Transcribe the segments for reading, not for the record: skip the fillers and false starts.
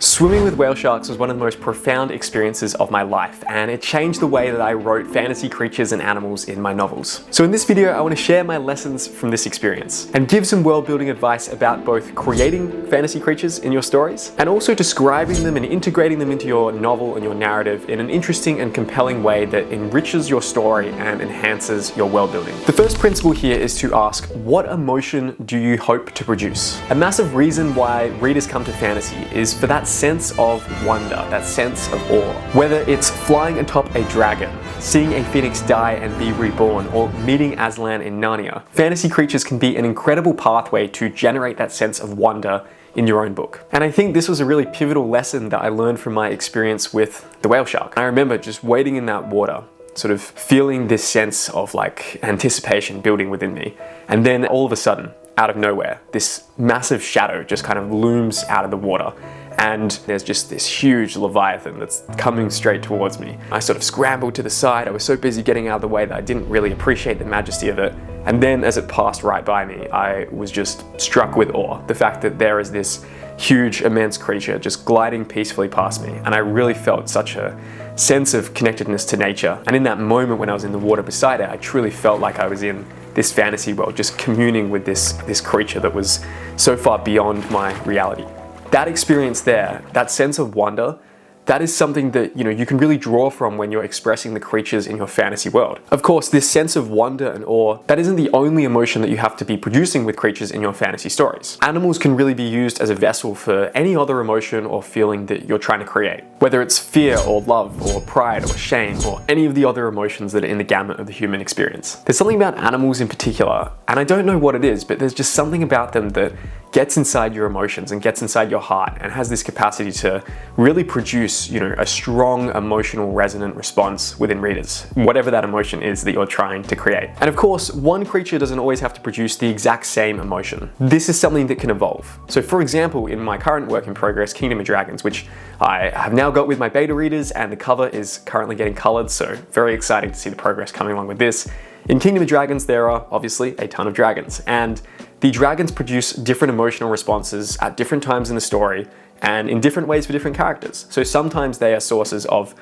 Swimming with whale sharks was one of the most profound experiences of my life, and it changed the way that I wrote fantasy creatures and animals in my novels. So in this video, I want to share my lessons from this experience and give some world building advice about both creating fantasy creatures in your stories and also describing them and integrating them into your novel and your narrative in an interesting and compelling way that enriches your story and enhances your world building. The first principle here is to ask, what emotion do you hope to produce? A massive reason why readers come to fantasy is for that sense of wonder, that sense of awe. Whether it's flying atop a dragon, seeing a phoenix die and be reborn, or meeting Aslan in Narnia, fantasy creatures can be an incredible pathway to generate that sense of wonder in your own book. And I think this was a really pivotal lesson that I learned from my experience with the whale shark. I remember just wading in that water, sort of feeling this sense of anticipation building within me. And then all of a sudden, out of nowhere, this massive shadow just kind of looms out of the water. And there's just this huge leviathan that's coming straight towards me. I sort of scrambled to the side. I was so busy getting out of the way that I didn't really appreciate the majesty of it. And then as it passed right by me, I was just struck with awe. The fact that there is this huge, immense creature just gliding peacefully past me. And I really felt such a sense of connectedness to nature. And in that moment when I was in the water beside it, I truly felt like I was in this fantasy world, just communing with this creature that was so far beyond my reality. That experience there, that sense of wonder, that is something that you can really draw from when you're expressing the creatures in your fantasy world. Of course, this sense of wonder and awe, that isn't the only emotion that you have to be producing with creatures in your fantasy stories. Animals can really be used as a vessel for any other emotion or feeling that you're trying to create. Whether it's fear or love or pride or shame or any of the other emotions that are in the gamut of the human experience. There's something about animals in particular, and I don't know what it is, but there's just something about them that gets inside your emotions and gets inside your heart and has this capacity to really produce, a strong emotional resonant response within readers, whatever that emotion is that you're trying to create. And of course, one creature doesn't always have to produce the exact same emotion. This is something that can evolve. So for example, in my current work in progress, Kingdom of Dragons, which I have now got with my beta readers, and the cover is currently getting colored, so very exciting to see the progress coming along with this. In Kingdom of Dragons, there are obviously a ton of dragons, and the dragons produce different emotional responses at different times in the story and in different ways for different characters. So sometimes they are sources of,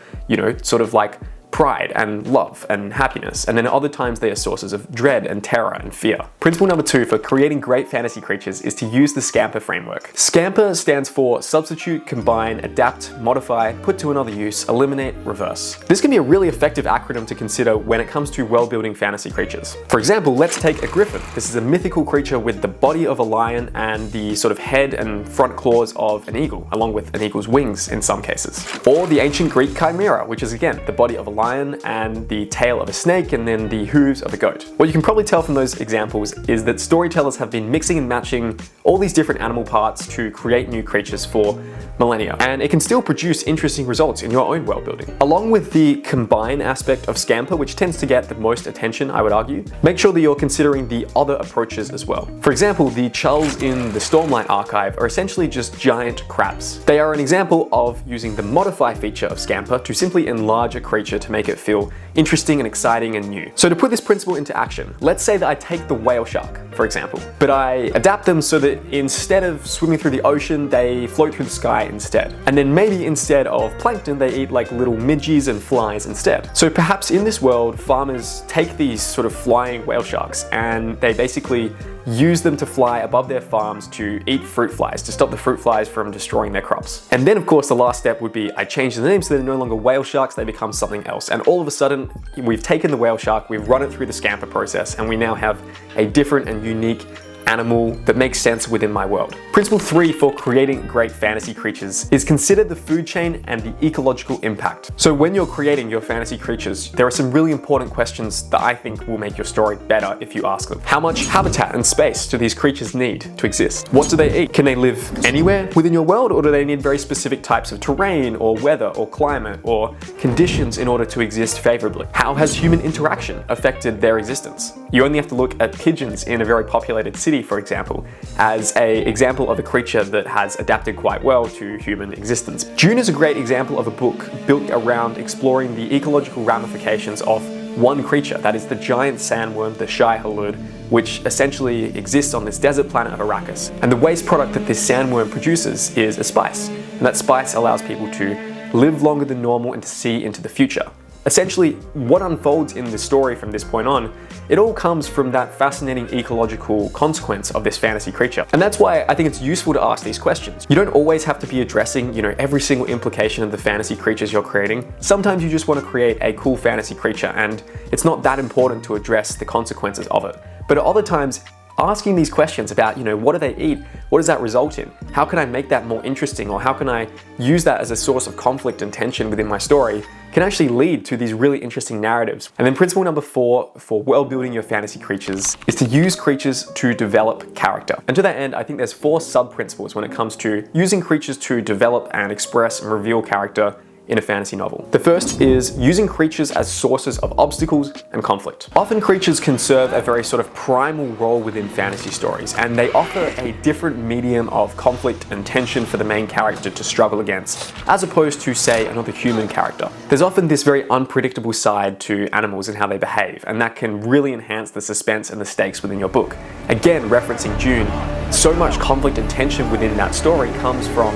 sort of like pride and love and happiness, and then other times they are sources of dread and terror and fear. Principle number 2 for creating great fantasy creatures is to use the SCAMPER framework. SCAMPER stands for substitute, combine, adapt, modify, put to another use, eliminate, reverse. This can be a really effective acronym to consider when it comes to world-building fantasy creatures. For example, let's take a griffin. This is a mythical creature with the body of a lion and the sort of head and front claws of an eagle, along with an eagle's wings in some cases. Or the ancient Greek chimera, which is again the body of a lion and the tail of a snake and then the hooves of a goat. What you can probably tell from those examples is that storytellers have been mixing and matching all these different animal parts to create new creatures for millennia, and it can still produce interesting results in your own world building. Along with the combine aspect of SCAMPER, which tends to get the most attention, I would argue, make sure that you're considering the other approaches as well. For example, the chulls in the Stormlight archive are essentially just giant crabs. They are an example of using the modify feature of SCAMPER to simply enlarge a creature to make it feel interesting and exciting and new. So to put this principle into action, let's say that I take the whale shark, for example, but I adapt them so that instead of swimming through the ocean, they float through the sky instead. And then maybe instead of plankton, they eat like little midges and flies instead. So perhaps in this world, farmers take these sort of flying whale sharks and they basically use them to fly above their farms to eat fruit flies, to stop the fruit flies from destroying their crops. And then of course the last step would be I change the name so they're no longer whale sharks, they become something else. And all of a sudden we've taken the whale shark, we've run it through the SCAMPER process, and we now have a different and unique animal that makes sense within my world. Principle 3 for creating great fantasy creatures is consider the food chain and the ecological impact. So when you're creating your fantasy creatures, there are some really important questions that I think will make your story better if you ask them. How much habitat and space do these creatures need to exist? What do they eat? Can they live anywhere within your world, or do they need very specific types of terrain or weather or climate or conditions in order to exist favorably? How has human interaction affected their existence? You only have to look at pigeons in a very populated city, for example, as an example of a creature that has adapted quite well to human existence. Dune is a great example of a book built around exploring the ecological ramifications of one creature, that is the giant sandworm, the Shai-Hulud, which essentially exists on this desert planet of Arrakis. And the waste product that this sandworm produces is a spice. and that spice allows people to live longer than normal and to see into the future. Essentially, what unfolds in the story from this point on, it all comes from that fascinating ecological consequence of this fantasy creature. And that's why I think it's useful to ask these questions. You don't always have to be addressing, every single implication of the fantasy creatures you're creating. Sometimes you just want to create a cool fantasy creature and it's not that important to address the consequences of it. But at other times, asking these questions about, what do they eat? What does that result in? How can I make that more interesting? Or how can I use that as a source of conflict and tension within my story? Can actually lead to these really interesting narratives. And then principle number 4 for world building your fantasy creatures is to use creatures to develop character. And to that end, I think there's 4 sub-principles when it comes to using creatures to develop and express and reveal character in a fantasy novel. The first is using creatures as sources of obstacles and conflict. Often creatures can serve a very sort of primal role within fantasy stories, and they offer a different medium of conflict and tension for the main character to struggle against, as opposed to, say, another human character. There's often this very unpredictable side to animals and how they behave, and that can really enhance the suspense and the stakes within your book. Again, referencing Dune, so much conflict and tension within that story comes from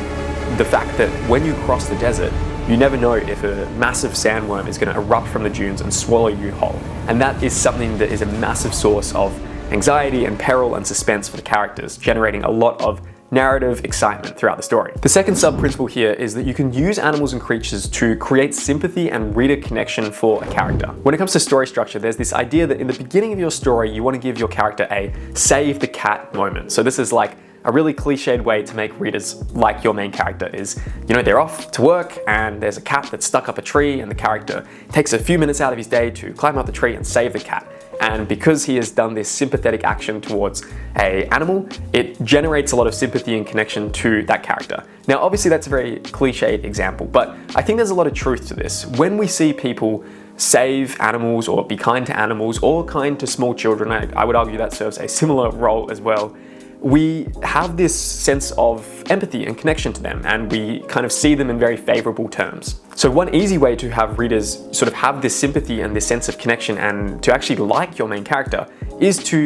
the fact that when you cross the desert, you never know if a massive sandworm is going to erupt from the dunes and swallow you whole. And that is something that is a massive source of anxiety and peril and suspense for the characters, generating a lot of narrative excitement throughout the story. The second sub-principle here is that you can use animals and creatures to create sympathy and reader connection for a character. When it comes to story structure, there's this idea that in the beginning of your story, you want to give your character a save the cat moment. So this is like a really cliched way to make readers like your main character is, they're off to work and there's a cat that's stuck up a tree and the character takes a few minutes out of his day to climb up the tree and save the cat. And because he has done this sympathetic action towards an animal, it generates a lot of sympathy and connection to that character. Now, obviously that's a very cliched example, but I think there's a lot of truth to this. When we see people save animals or be kind to animals or kind to small children, I would argue that serves a similar role as well. We have this sense of empathy and connection to them, and we kind of see them in very favorable terms. So one easy way to have readers sort of have this sympathy and this sense of connection and to actually like your main character is to,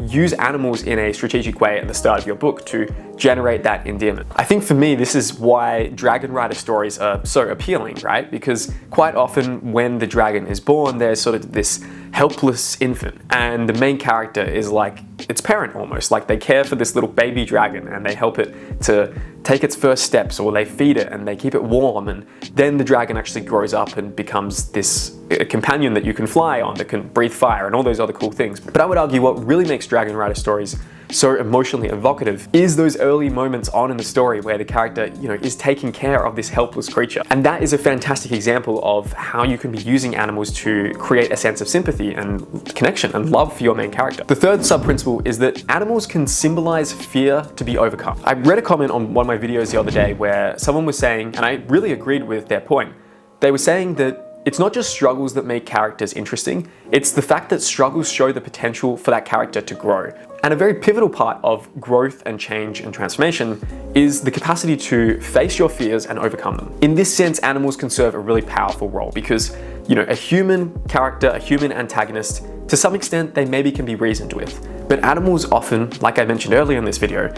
use animals in a strategic way at the start of your book to generate that endearment. I think for me, this is why dragon rider stories are so appealing, right? Because quite often when the dragon is born, there's sort of this helpless infant, and the main character is like its parent almost. Like they care for this little baby dragon and they help it to take its first steps, or they feed it and they keep it warm, and then the dragon actually grows up and becomes this companion that you can fly on, that can breathe fire and all those other cool things. But I would argue what really makes dragon rider stories so emotionally evocative is those early moments on in the story where the character, is taking care of this helpless creature. And that is a fantastic example of how you can be using animals to create a sense of sympathy and connection and love for your main character. The third sub-principle is that animals can symbolize fear to be overcome. I read a comment on one of my videos the other day where someone was saying, and I really agreed with their point, they were saying that it's not just struggles that make characters interesting, it's the fact that struggles show the potential for that character to grow. And a very pivotal part of growth and change and transformation is the capacity to face your fears and overcome them. In this sense, animals can serve a really powerful role because, a human character, a human antagonist, to some extent, they maybe can be reasoned with. But animals often, like I mentioned earlier in this video,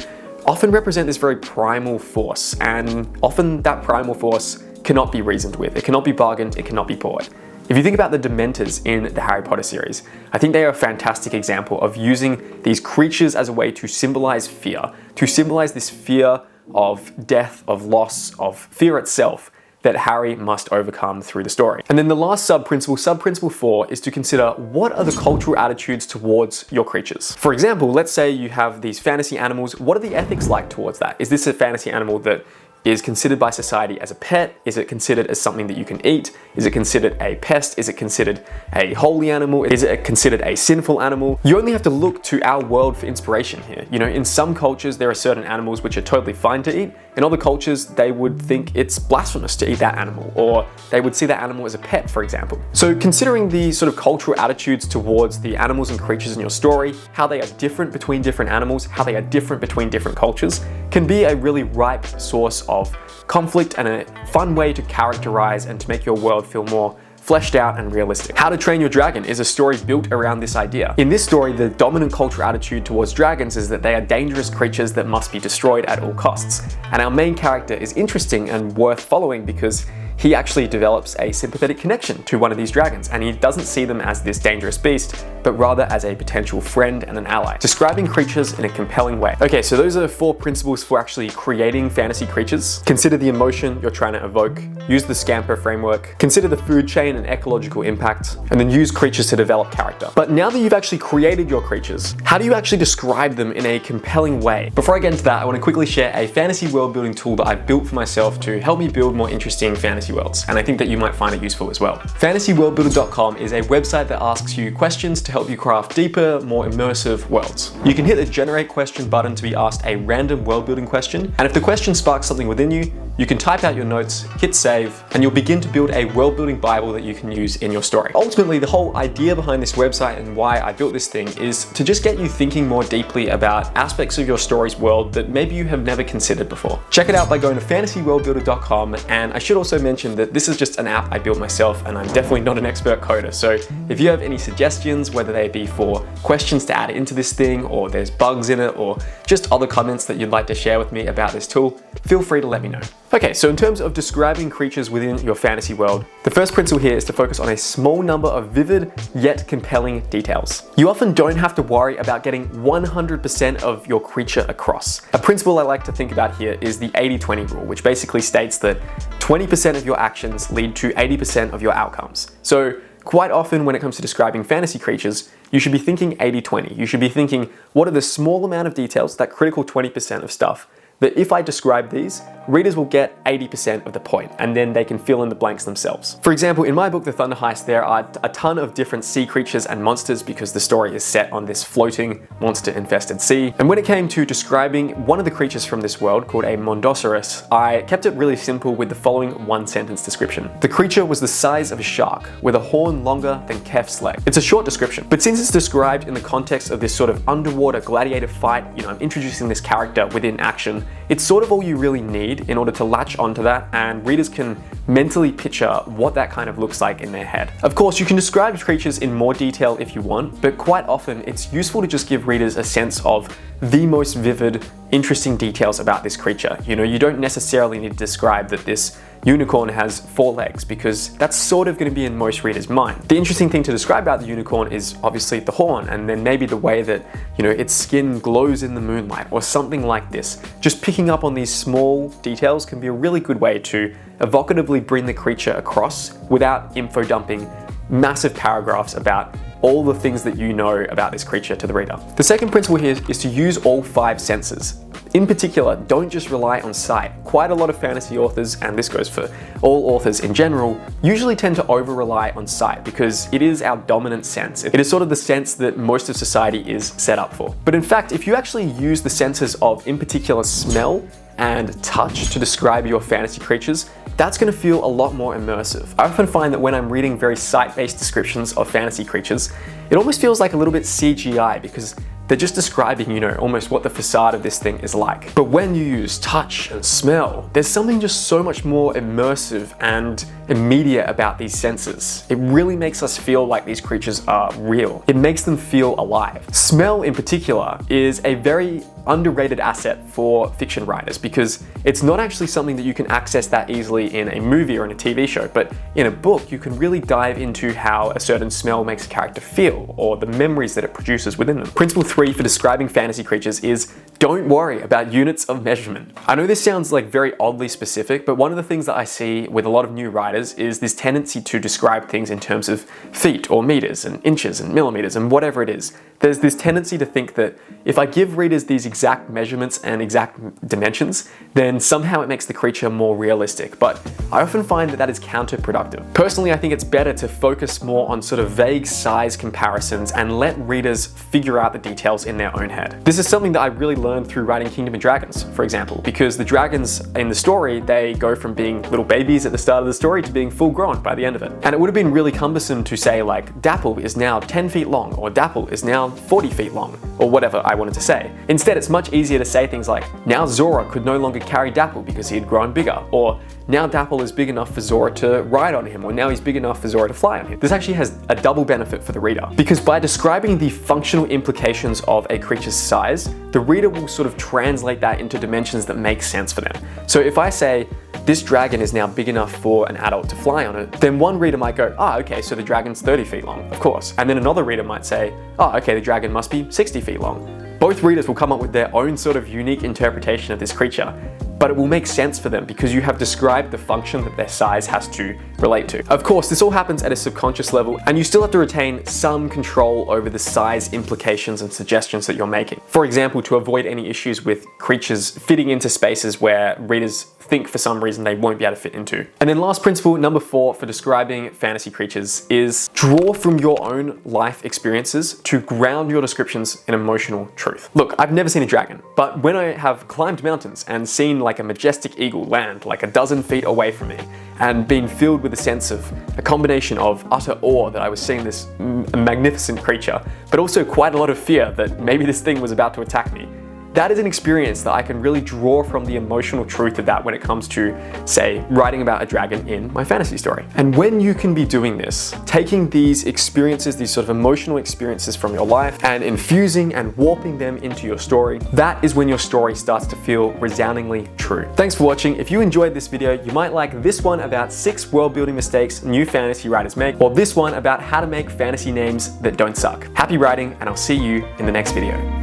often represent this very primal force, and often that primal force cannot be reasoned with, it cannot be bargained, it cannot be bought. If you think about the Dementors in the Harry Potter series, I think they are a fantastic example of using these creatures as a way to symbolize fear, to symbolize this fear of death, of loss, of fear itself that Harry must overcome through the story. And then the last sub-principle 4, is to consider what are the cultural attitudes towards your creatures. For example, let's say you have these fantasy animals, what are the ethics like towards that? Is this a fantasy animal that is considered by society as a pet? Is it considered as something that you can eat? Is it considered a pest? Is it considered a holy animal? Is it considered a sinful animal? You only have to look to our world for inspiration here. In some cultures, there are certain animals which are totally fine to eat. In other cultures, they would think it's blasphemous to eat that animal, or they would see that animal as a pet, for example. So considering the sort of cultural attitudes towards the animals and creatures in your story, how they are different between different animals, how they are different between different cultures, can be a really ripe source of conflict and a fun way to characterize and to make your world feel more fleshed out and realistic. How to Train Your Dragon is a story built around this idea. In this story, the dominant cultural attitude towards dragons is that they are dangerous creatures that must be destroyed at all costs. And our main character is interesting and worth following because he actually develops a sympathetic connection to one of these dragons, and he doesn't see them as this dangerous beast, but rather as a potential friend and an ally. Describing creatures in a compelling way. Okay, so those are 4 principles for actually creating fantasy creatures. Consider the emotion you're trying to evoke, use the SCAMPER framework, consider the food chain and ecological impact, and then use creatures to develop character. But now that you've actually created your creatures, how do you actually describe them in a compelling way? Before I get into that, I want to quickly share a fantasy world building tool that I've built for myself to help me build more interesting fantasy worlds, and I think that you might find it useful as well. FantasyWorldbuilder.com is a website that asks you questions to help you craft deeper, more immersive worlds. You can hit the generate question button to be asked a random world building question, and if the question sparks something within you, you can type out your notes, hit save, and you'll begin to build a world building Bible that you can use in your story. Ultimately, the whole idea behind this website and why I built this thing is to just get you thinking more deeply about aspects of your story's world that maybe you have never considered before. Check it out by going to FantasyWorldbuilder.com, and I should also mention that this is just an app I built myself, and I'm definitely not an expert coder. So if you have any suggestions, whether they be for questions to add into this thing, or there's bugs in it, or just other comments that you'd like to share with me about this tool, feel free to let me know. Okay, so in terms of describing creatures within your fantasy world, the first principle here is to focus on a small number of vivid yet compelling details. You often don't have to worry about getting 100% of your creature across. A principle I like to think about here is the 80-20 rule, which basically states that 20% of your actions lead to 80% of your outcomes. So quite often when it comes to describing fantasy creatures, you should be thinking 80-20. You should be thinking, what are the small amount of details, that critical 20% of stuff, that if I describe these, readers will get 80% of the point, and then they can fill in the blanks themselves. For example, in my book, The Thunder Heist, there are a ton of different sea creatures and monsters because the story is set on this floating, monster-infested sea. And when it came to describing one of the creatures from this world, called a Mondosaurus, I kept it really simple with the following one-sentence description. The creature was the size of a shark, with a horn longer than Kef's leg. It's a short description, but since it's described in the context of this sort of underwater gladiator fight, I'm introducing this character within action, it's sort of all you really need in order to latch onto that, and readers can mentally picture what that kind of looks like in their head. Of course, you can describe creatures in more detail if you want, but quite often it's useful to just give readers a sense of the most vivid, interesting details about this creature. You don't necessarily need to describe that this unicorn has 4 legs, because that's sort of going to be in most readers' mind. The interesting thing to describe about the unicorn is obviously the horn, and then maybe the way that, its skin glows in the moonlight, or something like this. Just picking up on these small details can be a really good way to evocatively bring the creature across without info dumping massive paragraphs about all the things that you know about this creature to the reader. The second principle here is to use all 5 senses. In particular, don't just rely on sight. Quite a lot of fantasy authors, and this goes for all authors in general, usually tend to over-rely on sight because it is our dominant sense. It is sort of the sense that most of society is set up for. But in fact, if you actually use the senses of, in particular, smell and touch to describe your fantasy creatures, that's going to feel a lot more immersive. I often find that when I'm reading very sight-based descriptions of fantasy creatures, it almost feels like a little bit CGI because they're just describing, almost what the facade of this thing is like. But when you use touch and smell, there's something just so much more immersive and immediate about these senses. It really makes us feel like these creatures are real. It makes them feel alive. Smell in particular is a very underrated asset for fiction writers because it's not actually something that you can access that easily in a movie or in a TV show, but in a book you can really dive into how a certain smell makes a character feel or the memories that it produces within them. Principle 3 for describing fantasy creatures is don't worry about units of measurement. I know this sounds like very oddly specific, but one of the things that I see with a lot of new writers is this tendency to describe things in terms of feet or meters and inches and millimeters and whatever it is. There's this tendency to think that if I give readers these exact measurements and exact dimensions, then somehow it makes the creature more realistic. But I often find that that is counterproductive. Personally, I think it's better to focus more on sort of vague size comparisons and let readers figure out the details in their own head. This is something that I really learned learned through writing Kingdom of Dragons, for example, because the dragons in the story, they go from being little babies at the start of the story to being full grown by the end of it. And it would have been really cumbersome to say like, Dapple is now 10 feet long, or Dapple is now 40 feet long, or whatever I wanted to say. Instead, it's much easier to say things like, now Zora could no longer carry Dapple because he had grown bigger, or now Dapple is big enough for Zora to ride on him, or now he's big enough for Zora to fly on him. This actually has a double benefit for the reader, because by describing the functional implications of a creature's size, the reader will sort of translate that into dimensions that make sense for them. So if I say, this dragon is now big enough for an adult to fly on it, then one reader might go, okay, so the dragon's 30 feet long, of course. And then another reader might say, okay, the dragon must be 60 feet long. Both readers will come up with their own sort of unique interpretation of this creature, but it will make sense for them because you have described the function that their size has to relate to. Of course, this all happens at a subconscious level, and you still have to retain some control over the size implications and suggestions that you're making. For example, to avoid any issues with creatures fitting into spaces where readers think for some reason they won't be able to fit into. And then last principle, number 4, for describing fantasy creatures is draw from your own life experiences to ground your descriptions in emotional truth. Look, I've never seen a dragon, but when I have climbed mountains and seen like a majestic eagle land like a dozen feet away from me, and been filled with a sense of a combination of utter awe that I was seeing this magnificent creature, but also quite a lot of fear that maybe this thing was about to attack me. That is an experience that I can really draw from the emotional truth of that when it comes to, say, writing about a dragon in my fantasy story. And when you can be doing this, taking these experiences, these sort of emotional experiences from your life, and infusing and warping them into your story, that is when your story starts to feel resoundingly true. Thanks for watching. If you enjoyed this video, you might like this one about 6 world building mistakes new fantasy writers make, or this one about how to make fantasy names that don't suck. Happy writing, and I'll see you in the next video.